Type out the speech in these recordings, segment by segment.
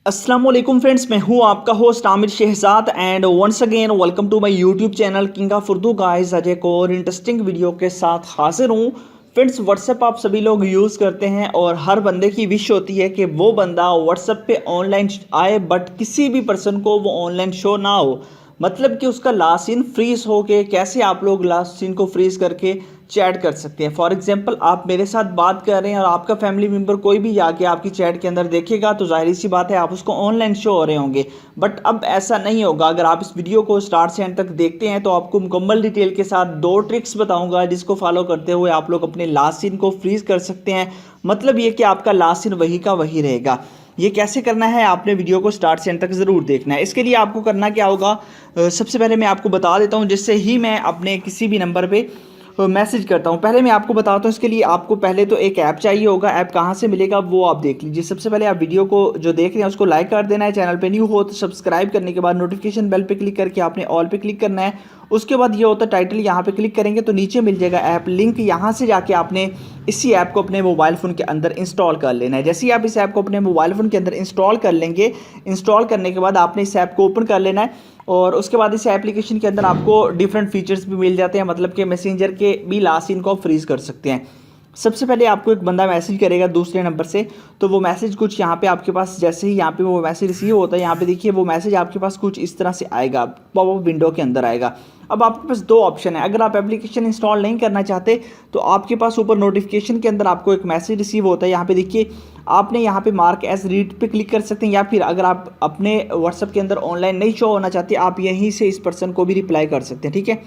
अस्सलाम वालेकुम फ्रेंड्स, मैं हूं आपका host Aamir Shahzad and once again welcome to my YouTube channel king of Urdu guys. आज एक और इंटरेस्टिंग वीडियो के साथ हाजिर हूं। फ्रेंड्स, व्हाट्सएप आप सभी लोग यूज़ करते हैं और हर बंदे की विश होती है कि वो बंदा व्हाट्सएप पे ऑनलाइन आए बट किसी भी पर्सन को वो ऑनलाइन शो ना हो, मतलब कि उसका लास्ट सीन फ्रीज हो के। कैसे आप लोग लास्ट सीन को फ्रीज करके चैट कर सकते हैं। फॉर एग्जांपल, आप मेरे साथ बात कर रहे हैं और आपका फैमिली मेम्बर कोई भी जाके आपकी चैट के अंदर देखेगा तो जाहिर सी बात है आप उसको ऑनलाइन शो हो रहे होंगे। बट अब ऐसा नहीं होगा। अगर आप इस वीडियो को स्टार्ट से एंड तक देखते हैं तो आपको मुकम्मल डिटेल के साथ दो ट्रिक्स बताऊंगा जिसको फॉलो करते हुए आप लोग अपने लास्ट सीन को फ्रीज कर सकते हैं। मतलब ये कि आपका लास्ट सीन वही का वही रहेगा। ये कैसे करना है, आपने वीडियो को स्टार्ट से एंड तक ज़रूर देखना है। इसके लिए आपको करना क्या होगा, सबसे पहले मैं आपको बता देता हूँ जिससे ही मैं अपने किसी भी नंबर पे मैसेज करता हूँ। पहले मैं आपको बताता हूँ, इसके लिए आपको पहले तो एक ऐप चाहिए होगा। ऐप कहाँ से मिलेगा वो आप देख लीजिए। सबसे पहले आप वीडियो को जो देख रहे हैं उसको लाइक कर देना है। चैनल पे न्यू हो तो सब्सक्राइब करने के बाद नोटिफिकेशन बेल पे क्लिक करके आपने ऑल पे क्लिक करना है। उसके बाद ये होता है टाइटल, यहाँ पे क्लिक करेंगे तो नीचे मिल जाएगा ऐप लिंक। यहाँ से जाके आपने इसी ऐप को अपने मोबाइल फ़ोन के अंदर इंस्टॉल कर लेना है। जैसे ही आप इस ऐप को अपने मोबाइल फ़ोन के अंदर इंस्टॉल कर लेंगे, इंस्टॉल करने के बाद आपने इस ऐप को ओपन कर लेना है और उसके बाद इस एप्लीकेशन के अंदर आपको डिफरेंट फीचर्स भी मिल जाते हैं। मतलब कि मैसेंजर के भी लास्ट सीन को आप फ्रीज कर सकते हैं। सबसे पहले आपको एक बंदा मैसेज करेगा दूसरे नंबर से, तो वो मैसेज कुछ यहाँ पे आपके पास, जैसे ही यहाँ पे वो मैसेज रिसीव होता है, यहाँ पे देखिए वो मैसेज आपके पास कुछ इस तरह से आएगा, पॉपअप विंडो के अंदर आएगा। अब आपके पास दो ऑप्शन है। अगर आप एप्लीकेशन इंस्टॉल नहीं करना चाहते तो आपके पास ऊपर नोटिफिकेशन के अंदर आपको एक मैसेज रिसीव होता है। यहाँ पे देखिए आपने यहाँ पे मार्क एज रीड पे क्लिक कर सकते हैं, या फिर अगर आप अपने व्हाट्सएप के अंदर ऑनलाइन नहीं शो होना चाहते आप यहीं से इस पर्सन को भी रिप्लाई कर सकते हैं। ठीक है,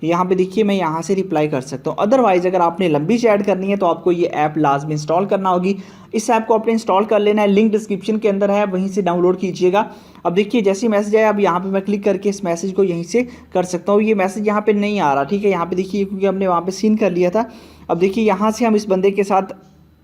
यहाँ पे देखिए मैं यहाँ से रिप्लाई कर सकता हूँ। अदरवाइज अगर आपने लंबी चैट करनी है तो आपको ये ऐप लाजमी इंस्टॉल करना होगी। इस ऐप को आपने इंस्टॉल कर लेना है, लिंक डिस्क्रिप्शन के अंदर है, वहीं से डाउनलोड कीजिएगा। अब देखिए जैसे मैसेज आया, अब यहाँ पे मैं क्लिक करके इस मैसेज को यहीं से कर सकता हूँ। ये मैसेज यहाँ पे नहीं आ रहा, ठीक है, यहाँ पे देखिए क्योंकि हमने वहाँ पे सीन कर लिया था। अब देखिए यहाँ से हम इस बंदे के साथ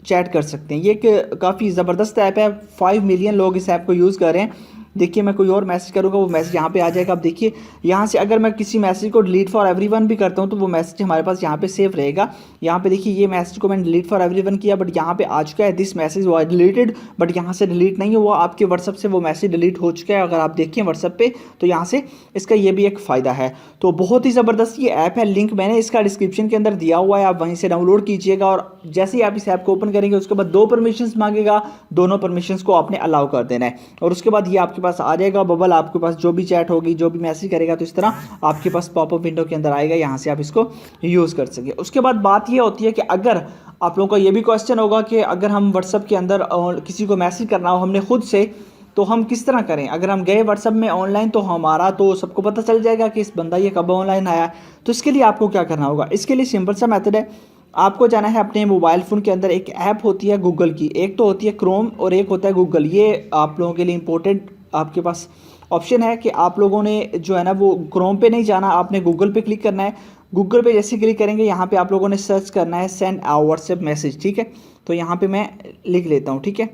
चैट कर सकते हैं। ये एक काफ़ी ज़बरदस्त ऐप है, 5 मिलियन लोग इस ऐप को यूज़ कर रहे हैं। देखिए मैं कोई और मैसेज करूँगा वो मैसेज यहाँ पे आ जाएगा। अब देखिए यहाँ से अगर मैं किसी मैसेज को डिलीट फॉर एवरीवन भी करता हूँ तो वो मैसेज हमारे पास यहाँ पे सेव रहेगा। यहाँ पे देखिए ये मैसेज को मैंने डिलीट फॉर एवरीवन किया बट यहाँ पे आ चुका है this message was deleted, but यहाँ से डिलीट नहीं है, वो आपके व्हाट्सअप से वो मैसेज डिलीट हो चुका है। अगर आप देखें व्हाट्सअप पे तो यहाँ से इसका ये भी एक फ़ायदा है। तो बहुत ही ज़बरदस्त ये ऐप है, लिंक मैंने इसका डिस्क्रिप्शन के अंदर दिया हुआ है, आप वहीं से डाउनलोड कीजिएगा। और जैसे ही आप इस ऐप को ओपन करेंगे उसके बाद दो परमिशंस मांगेगा, दोनों परमिशंस को आपने अलाउ कर देना है और उसके बाद ये आपके पास आ जाएगा बबल। आपके पास जो भी चैट होगी, जो भी मैसेज करेगा तो इस तरह आपके पास पॉपअप विंडो के अंदर आएगा, यहाँ से आप इसको यूज़ कर सके। उसके बाद बात ये होती है कि अगर आप लोगों का ये भी क्वेश्चन होगा कि अगर हम व्हाट्सएप के अंदर किसी को मैसेज करना हो हमने खुद से, तो हम किस तरह करें। अगर हम गए व्हाट्सएप में ऑनलाइन तो हमारा तो सबको पता चल जाएगा कि इस बंदा ये कब ऑनलाइन आया। तो इसके लिए आपको क्या करना होगा, इसके लिए सिंपल सा मेथड है। आपको जाना है अपने मोबाइल फ़ोन के अंदर, एक ऐप होती है गूगल की, एक तो होती है क्रोम और एक होता है गूगल। ये आप लोगों के लिए इंपॉर्टेंट आपके पास ऑप्शन है कि आप लोगों ने जो है ना वो क्रोम पे नहीं जाना, आपने गूगल पे क्लिक करना है। गूगल पे जैसे क्लिक करेंगे यहाँ पे आप लोगों ने सर्च करना है सेंड आ व्हाट्सएप मैसेज। ठीक है, तो यहाँ पे मैं लिख लेता हूँ। ठीक है,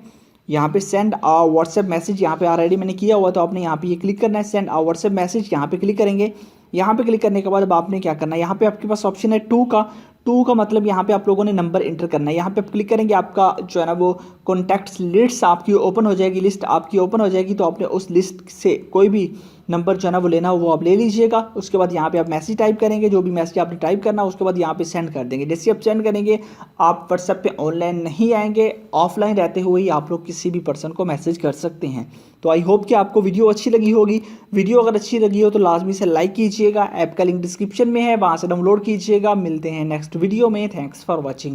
यहाँ पे सेंड आ व्हाट्सएप मैसेज यहाँ पे ऑलरेडी मैंने किया हुआ, तो आपने यहाँ पे ये क्लिक करना है सेंड आ व्हाट्सएप मैसेज। यहाँ पे क्लिक करेंगे, यहाँ पे क्लिक करने के बाद अब आपने क्या करना है, यहाँ पे आपके पास ऑप्शन है टू का मतलब यहाँ पे आप लोगों ने नंबर एंटर करना है। यहाँ पे आप क्लिक करेंगे, आपका जो है ना वो कॉन्टैक्ट्स लिस्ट आपकी ओपन हो जाएगी, लिस्ट आपकी ओपन हो जाएगी। तो आपने उस लिस्ट से कोई भी नंबर जो है ना वो लेना हो वो आप ले लीजिएगा। उसके बाद यहाँ पे आप मैसेज टाइप करेंगे, जो भी मैसेज आपने टाइप करना उसके बाद यहाँ पे सेंड कर देंगे। जैसे आप सेंड करेंगे आप व्हाट्सएप पे ऑनलाइन नहीं आएंगे, ऑफलाइन रहते हुए ही आप लोग किसी भी पर्सन को मैसेज कर सकते हैं। तो आई होप कि आपको वीडियो अच्छी लगी होगी। वीडियो अगर अच्छी लगी हो तो लाजमी से लाइक कीजिएगा, ऐप का लिंक डिस्क्रिप्शन में है, वहाँ से डाउनलोड कीजिएगा। मिलते हैं नेक्स्ट वीडियो में, थैंक्स फॉर वॉचिंग।